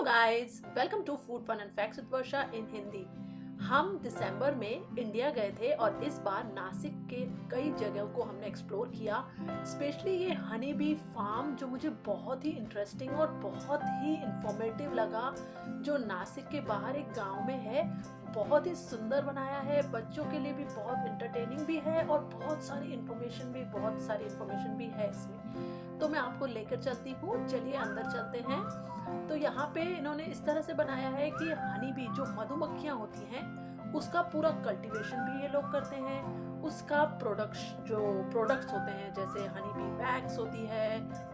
Guys, welcome to food fun and facts with Varsha in Hindi. हम दिसंबर में इंडिया गए थे और इस बार नासिक के कई जगहों को हमने एक्सप्लोर किया। स्पेशली ये हनी बी फार्म जो मुझे बहुत ही इंटरेस्टिंग और बहुत ही इंफॉर्मेटिव लगा, जो नासिक के बाहर एक गांव में है। बहुत ही सुंदर बनाया है, बच्चों के लिए भी बहुत इंटरटेनिंग भी है और बहुत सारी इन्फॉर्मेशन भी है इसमें। तो मैं आपको लेकर चलती हूँ, चलिए अंदर चलते हैं। तो यहाँ पे इन्होंने इस तरह से बनाया है कि हनी बी जो मधुमक्खियाँ होती हैं उसका पूरा कल्टीवेशन भी ये लोग करते हैं। उसका प्रोडक्ट्स होते हैं, जैसे हनी बी वैक्स होती है,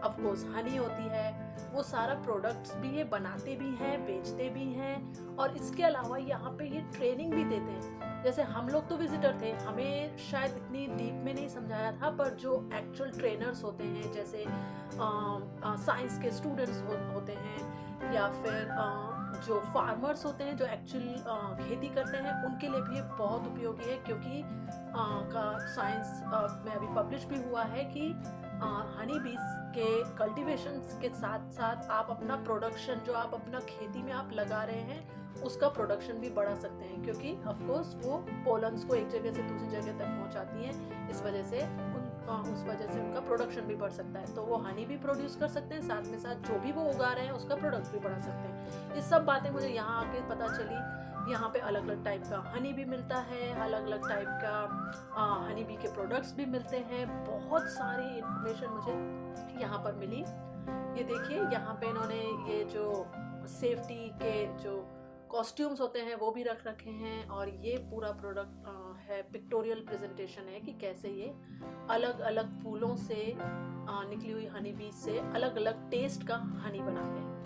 ऑफ कोर्स हनी होती है, वो सारा प्रोडक्ट्स भी ये बनाते भी हैं, बेचते भी हैं। और इसके अलावा यहाँ पे ये ट्रेनिंग भी देते हैं। जैसे हम लोग तो विजिटर थे, हमें शायद इतनी डीप में नहीं समझाया था, पर जो एक्चुअल ट्रेनर्स होते हैं, जैसे साइंस के स्टूडेंट्स होते हैं, या फिर जो फार्मर्स होते हैं जो एक्चुअल खेती करते हैं, उनके लिए भी ये बहुत उपयोगी है। क्योंकि का साइंस में अभी पब्लिश भी हुआ है कि हनी बीज के कल्टीवेशन के साथ साथ आप अपना प्रोडक्शन जो आप अपना खेती में आप लगा रहे हैं उसका प्रोडक्शन भी बढ़ा सकते हैं। क्योंकि ऑफ कोर्स वो पोलन्स को एक जगह से दूसरी जगह तक पहुंचाती हैं, उस वजह से उनका प्रोडक्शन भी बढ़ सकता है। तो वो हनी भी प्रोड्यूस कर सकते हैं, साथ में साथ जो भी वो उगा रहे हैं उसका प्रोडक्ट भी बढ़ा सकते हैं। ये सब बातें मुझे यहाँ आके पता चली। यहाँ पे अलग अलग टाइप का हनी भी मिलता है, अलग अलग टाइप का हनी बी के प्रोडक्ट्स भी मिलते हैं। बहुत सारी इंफॉर्मेशन मुझे यहाँ पर मिली। ये देखिए, यहाँ पे इन्होंने ये जो सेफ्टी के जो कॉस्ट्यूम्स होते हैं वो भी रख रखे हैं। और ये पूरा प्रोडक्ट है, पिक्टोरियल प्रेजेंटेशन है कि कैसे ये अलग अलग फूलों से निकली हुई हनी बीज से अलग अलग टेस्ट का हनी बनाते हैं।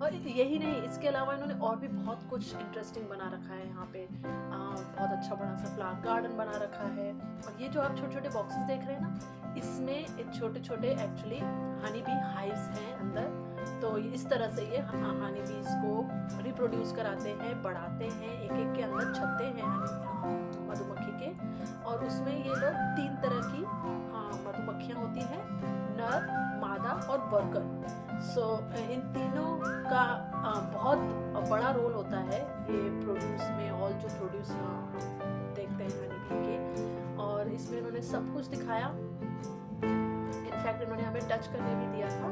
और यही नहीं, इसके अलावा इन्होंने और भी बहुत कुछ इंटरेस्टिंग बना रखा है। यहाँ पे बहुत अच्छा बड़ा सा फ्लावर गार्डन बना रखा है। और ये जो आप छोटे छोटे बॉक्सेस देख रहे हैं ना, इसमें छोटे छोटे एक्चुअली हनी बी हाइव्स हैं अंदर। तो इस तरह से ये हनी बीज को रिप्रोड्यूस कराते हैं, बढ़ाते हैं, एक एक के अंदर छत्ते हैं मधुमक्खी के। और उसमें ये लोग 3 तरह की मधुमक्खियाँ होती हैं, नर, मादा और वर्कर। सो इन तीनों का बहुत बड़ा रोल होता है ये प्रोड्यूस में, ऑल जो प्रोड्यूस देखते हैं हनी बी के। और इसमें इन्होंने सब कुछ दिखाया। इनफैक्ट इन्होंने हमें टच करने भी दिया था।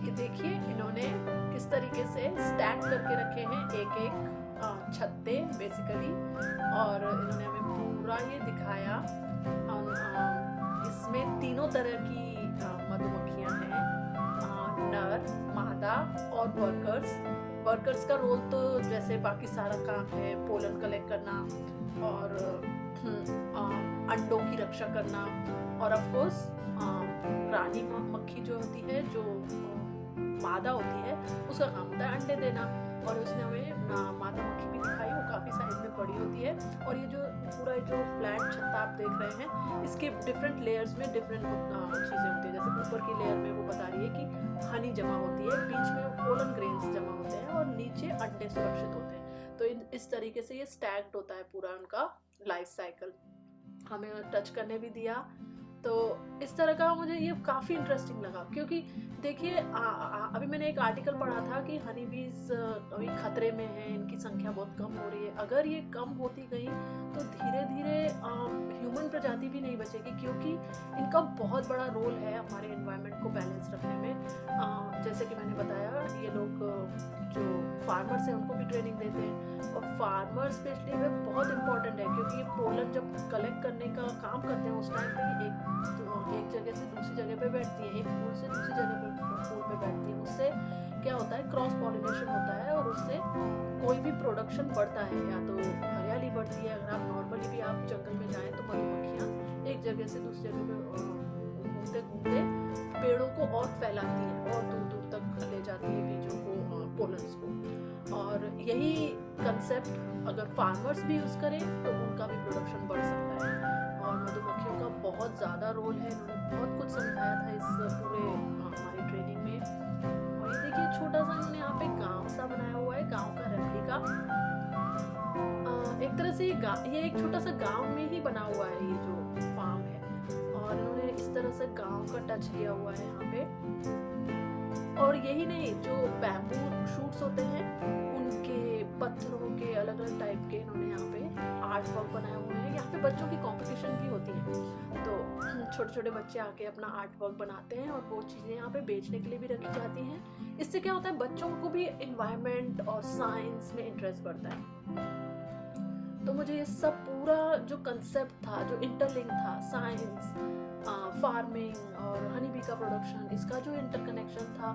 ये देखिए, इन्होंने किस तरीके से स्टैक करके रखे हैं एक एक छत्ते बेसिकली। और इन्होंने हमें पूरा ये दिखाया। इसमें 3 तरह की मधुमक्खियां हैं, नर, मादा और वर्कर्स का रोल तो जैसे बाकी सारा काम है, पोलन कलेक्ट करना और अंडों की रक्षा करना। और ऑफ कोर्स रानी मक्खी जो होती है, जो मादा होती है, उसका काम होता है अंडे देना। और उसने हमें मादा मक्खी भी दिखाई, वो काफ़ी साइज में बड़ी होती है। और ये जो पूरा जो फ्लैट छत्ता आप देख रहे हैं, इसके डिफरेंट लेयर्स में डिफरेंट चीज़ें होती है। जैसे ऊपर की लेयर में वो बता रही है कि हनी जमा होती है, बीच में पोलन ग्रेन्स जमा होते हैं और नीचे अंडे सुरक्षित होते हैं। तो इस तरीके से ये स्टैक्ड होता है पूरा उनका लाइफ साइकिल। हमें टच करने भी दिया। तो इस तरह का मुझे ये काफ़ी इंटरेस्टिंग लगा। क्योंकि देखिए, अभी मैंने एक आर्टिकल पढ़ा था कि हनी बीज अभी खतरे में है, इनकी संख्या बहुत कम हो रही है। अगर ये कम होती गई तो धीरे धीरे ह्यूमन प्रजाति भी नहीं बचेगी। क्योंकि इनका बहुत बड़ा रोल है हमारे एनवायरनमेंट को बैलेंस रखने में। जैसे कि मैंने बताया, ये लोग जो फार्मर्स हैं उनको भी ट्रेनिंग देते हैं। और फार्मर स्पेशली में बहुत इंपॉर्टेंट है, क्योंकि ये पोलन जब कलेक्ट करने का काम करते हैं उस टाइम पे एक जगह से दूसरी जगह पे बैठती है, एक फूल से दूसरी जगह पे फूल पे बैठती है। उससे क्या होता है, क्रॉस पॉलिनेशन होता है और उससे कोई भी प्रोडक्शन बढ़ता है, या तो हरियाली बढ़ती है। अगर आप नॉर्मली भी आप जंगल में जाएं तो मधुमक्खियाँ एक जगह से दूसरी जगह पे घूमते घूमते पेड़ों को और फैलाती है और दूर दूर तक ले जाती है बीजों को, पोलन्स को। और यही कंसेप्ट अगर फार्मर्स भी यूज़ करें तो उनका भी प्रोडक्शन बढ़ सकता है। और मधुमक्खियों का बहुत ज़्यादा रोल है, इन्होंने बहुत कुछ समझाया था इस पूरे हमारी ट्रेनिंग में। और ये देखिए, छोटा सा इन्होंने यहाँ पे गांव सा बनाया हुआ है, गांव का रेप्लिका। एक तरह से ये एक छोटा सा गांव में ही बना हुआ है ये जो फार्म है। और इन्होंने इस तरह से गांव का टच लिया हुआ है यहाँ पे। और यही नहीं, जो बैम्बू शूट्स होते हैं उनके पत्थरों के अलग अलग टाइप के इन्होंने यहाँ पे आर्ट वर्क बनाए हुए हैं। यहाँ पे बच्चों की कंपटीशन भी होती है, तो छोटे छोटे बच्चे आके अपना आर्ट वर्क बनाते हैं और वो चीज़ें यहाँ पे बेचने के लिए भी रखी जाती हैं। इससे क्या होता है, बच्चों को भी एनवायरनमेंट और साइंस में इंटरेस्ट बढ़ता है। तो मुझे ये सब पूरा जो कंसेप्ट था, जो इंटरलिंक था, साइंस, फार्मिंग और हनी बी का प्रोडक्शन, इसका जो इंटरकनेक्शन था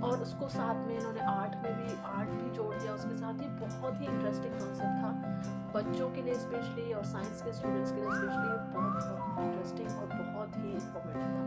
और उसको साथ में इन्होंने आर्ट भी जोड़ दिया उसके साथ, ये बहुत ही इंटरेस्टिंग कॉन्सेप्ट था बच्चों के लिए स्पेशली और साइंस के स्टूडेंट्स के लिए स्पेशली। ये बहुत इंटरेस्टिंग और बहुत ही इंफॉर्मेटिव था।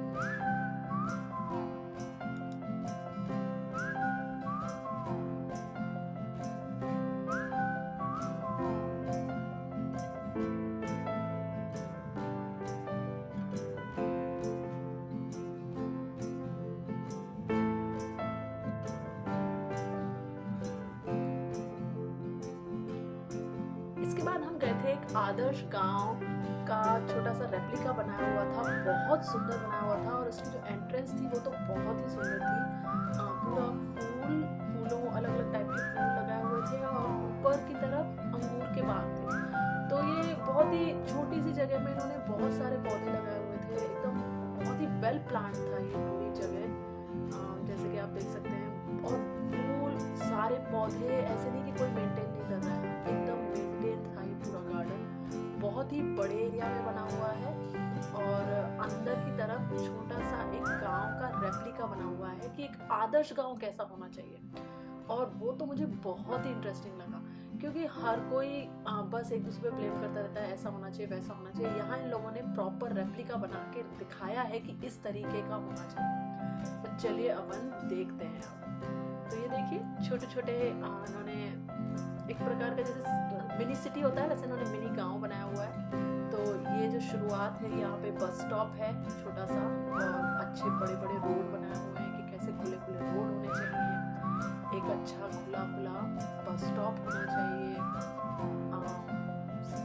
इसके बाद हम गए थे एक आदर्श गांव का छोटा सा रेप्लिका बनाया हुआ था, बहुत सुंदर बनाया हुआ था और उसकी जो एंट्रेंस थी वो तो बहुत ही सुंदर थी। पूरा फूलों अलग अलग टाइप के फूल लगाए हुए थे और ऊपर की तरफ अंगूर के बाग थे। तो ये बहुत ही छोटी सी जगह में इन्होंने बहुत सारे पौधे लगाए हुए थे, एकदम बहुत ही वेल प्लान्ड था ये पूरी जगह, जैसे कि आप देख सकते हैं। और फूल, सारे पौधे, ऐसे नहीं कि कोई मेंटेन नहीं कर रहा है, एकदम मेंटेन था ये पूरा गार्डन। बहुत ही बड़े एरिया में बना हुआ है और अंदर की तरफ छोटा सा एक गांव का रेप्लिका बना हुआ है कि एक आदर्श गांव कैसा होना चाहिए। और वो तो मुझे बहुत ही इंटरेस्टिंग लगा, क्योंकि हर कोई बस एक दूसरे पे ब्लेम करता रहता है, ऐसा होना चाहिए वैसा होना चाहिए। यहाँ इन लोगों ने प्रॉपर रेप्लिका बना के दिखाया है कि इस तरीके का होना चाहिए। तो चलिए अपन देखते हैं। तो ये देखिए छोटे छोटे इन्होंने एक प्रकार का जैसे मिनी सिटी होता है, वैसे इन्होंने मिनी गांव बनाया हुआ है। तो ये जो शुरुआत है, यहाँ पे बस स्टॉप है छोटा सा और अच्छे बड़े बड़े रोड बनाए हुए हैं कि कैसे खुले खुले रोड होने चाहिए, एक अच्छा खुला खुला बस स्टॉप होना चाहिए,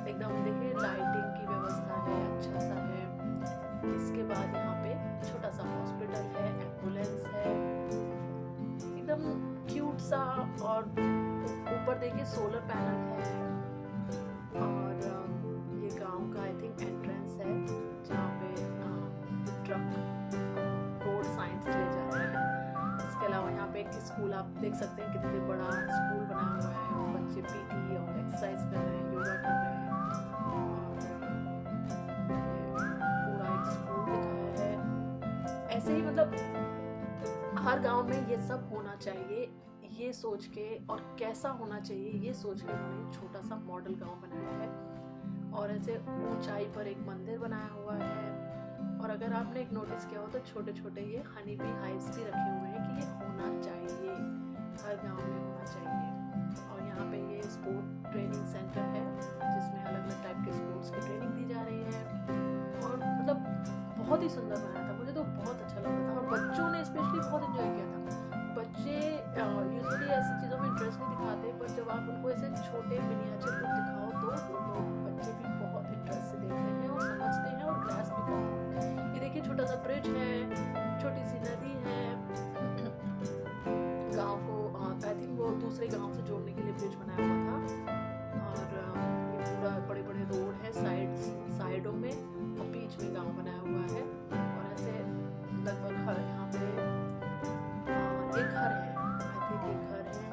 एकदम देखिए लाइटिंग की व्यवस्था है, अच्छा सा है। इसके बाद यहाँ पे छोटा सा हॉस्पिटल है, एम्बुलेंस है, एकदम क्यूट सा। और ऊपर देखिए सोलर पैनल है और ये गांव का आई थिंक एंट्रेंस है जहाँ पे ट्रक रोड साइंस ले जा रहा है। इसके अलावा यहाँ पे एक स्कूल आप देख सकते हैं, कितने बड़ा स्कूल बना हुआ है और बच्चे पीटी और एक्सरसाइज कर रहे हैं, योगा कर रहे हैं। पूरा एक स्कूल दिखाया है। ऐसे ही मतलब हर गांव में ये सब होना चाहिए, ये सोच के, और कैसा होना चाहिए ये सोच के उन्होंने छोटा सा मॉडल गांव बनाया है। और ऐसे ऊंचाई पर एक मंदिर बनाया हुआ है। और अगर आपने एक नोटिस किया हो तो छोटे छोटे ये हनी बी हाइव्स भी रखे हुए हैं कि ये होना चाहिए, हर गांव में होना चाहिए। और यहाँ पे ये स्पोर्ट ट्रेनिंग सेंटर है जिसमें अलग अलग टाइप के स्पोर्ट्स की ट्रेनिंग दी जा रही है। और मतलब बहुत ही सुंदर बनाया था, मुझे तो बहुत अच्छा लगा था और बच्चों ने स्पेशली बहुत एंजॉय किया था। बच्चे यूजुअली ऐसी चीज़ों में इंटरेस्ट नहीं दिखाते, पर जब आप उनको ऐसे छोटे मिनिएचर को दिखाओ तो वो लोग, बच्चे भी बहुत इंटरेस्ट से देखते हैं और समझते हैं और ग्रास्प भी करते हैं। ये देखिए छोटा सा ब्रिज है, छोटी सी नदी है, गांव को आई थिंक वो दूसरे गांव से जोड़ने के लिए ब्रिज बनाया हुआ था। और ये पूरा बड़े बड़े रोड है साइडों में और बीच में गांव बनाया हुआ है। और ऐसे लगभग हर यहाँ पे एक घर है, आई थिंक एक घर है,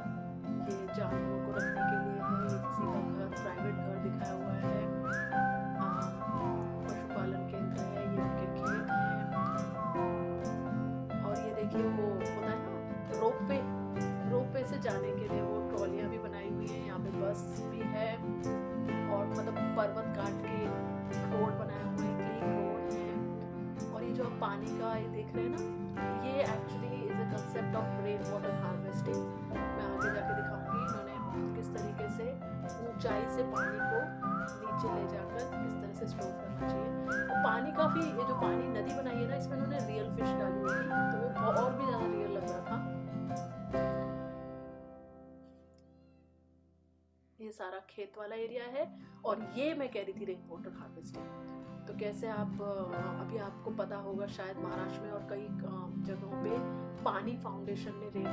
ये जानवरों को रखने के लिए है, ये किसी का घर, प्राइवेट घर दिखाया हुआ है। पशुपालन केंद्र है, ये उनके खेत हैं। और ये देखिए वो होता है ना रोपवे से जाने के लिए वो ट्रॉलियाँ भी बनाई हुई है। यहाँ पे बस भी है और मतलब पर्वत काट के रोड बनाया हुआ है, क्लीन रोड है। और ये जो आप पानी का ये देख रहे हैं ना, ये actually concept of rain water harvesting. मैं आगे जाके दिखाऊंगी इन्होंने किस तरीके से ऊंचाई से पानी को नीचे ले जाकर किस तरह से स्टोर करना चाहिए। और पानी काफी, ये जो पानी नदी बनाई है ना, इसमें इन्होंने रियल फिश डाली हुई थी तो वो और भी ज्यादा रियल लग रहा था। ये सारा खेत वाला एरिया है और ये मैं कह रही थी रेन वाटर हार्वेस्टिंग। तो कैसे आप अभी आपको पता होगा शायद महाराष्ट्र में और कई जगहों पे पानी फाउंडेशन ने रेन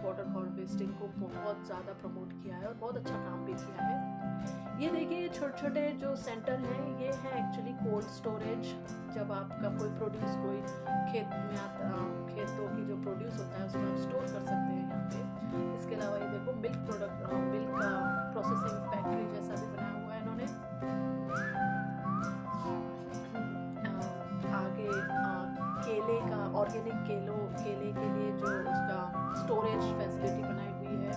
वाटर हार्वेस्टिंग को बहुत ज़्यादा प्रमोट किया है और बहुत अच्छा काम भी किया है। ये देखिए ये छोटे छोटे जो सेंटर हैं ये है एक्चुअली कोल्ड स्टोरेज। जब आपका कोई प्रोड्यूस कोई खेतों की जो प्रोड्यूस होता है उसको आप स्टोर कर सकते हैं यहाँ पे। इसके अलावा ये देखो मिल्क का प्रोसेसिंग फैक्ट्री जैसा भी बनाया हुआ है इन्होंने। आगे केले का ऑर्गेनिक केले के लिए जो उसका स्टोरेज फैसिलिटी बनाई हुई है।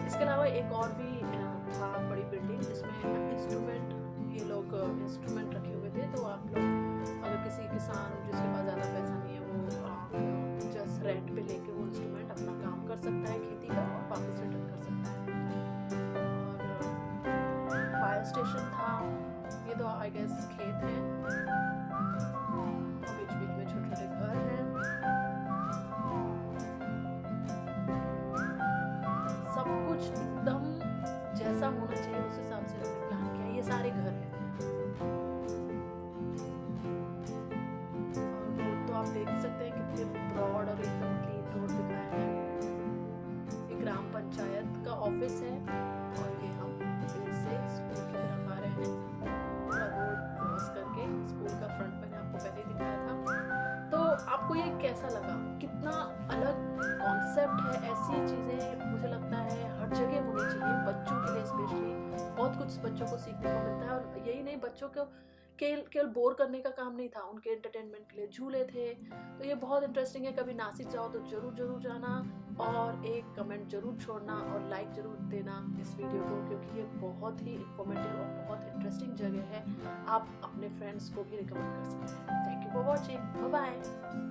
इसके अलावा एक और भी था बड़ी बिल्डिंग जिसमें इंस्ट्रूमेंट ये लोग इंस्ट्रूमेंट रखे हुए थे। तो आप लोग अगर किसी किसान जिसके पास ज़्यादा पैसा नहीं है वो जस्ट रेंट पे लेके वो इंस्ट्रूमेंट अपना काम कर सकता है खेती का और वापस रिटर्न कर सकता है। और फायर स्टेशन था। ये तो आई गेस खेत है, बीच बीच में छोटे छोटे घर हैं। सब कुछ एकदम जैसा होना चाहिए उस हिसाब से हमने प्लान किया। ये सारे घर हैं और रोड तो आप देख सकते हैं कितने ब्रॉड और एकदम क्लीन रोड दिखाया है। ये ग्राम पंचायत का ऑफिस है और ये हम फिर से स्कूल की तरफ आ रहे हैं। पूरा रोड क्रॉस करके स्कूल का फ्रंट मैंने आपको पहले ही दिखाया था। तो आपको ये कैसा लगा? कितना अलग कॉन्सेप्ट है। ऐसी चीज़ें मुझे लगता है हर जगह होनी चाहिए, बच्चों के लिए स्पेशली। बहुत कुछ बच्चों को सीखने को मिलता है और यही नहीं, बच्चों को केवल बोर करने का काम नहीं था, उनके एंटरटेनमेंट के लिए झूले थे। तो ये बहुत इंटरेस्टिंग है। कभी नासिक जाओ तो जरूर जाना और एक कमेंट जरूर छोड़ना और लाइक जरूर देना इस वीडियो को, क्योंकि ये बहुत ही इंफॉर्मेटिव और बहुत इंटरेस्टिंग जगह है। आप अपने फ्रेंड्स को भी रिकमेंड कर सकते हैं। Thank you for watching. Bye bye.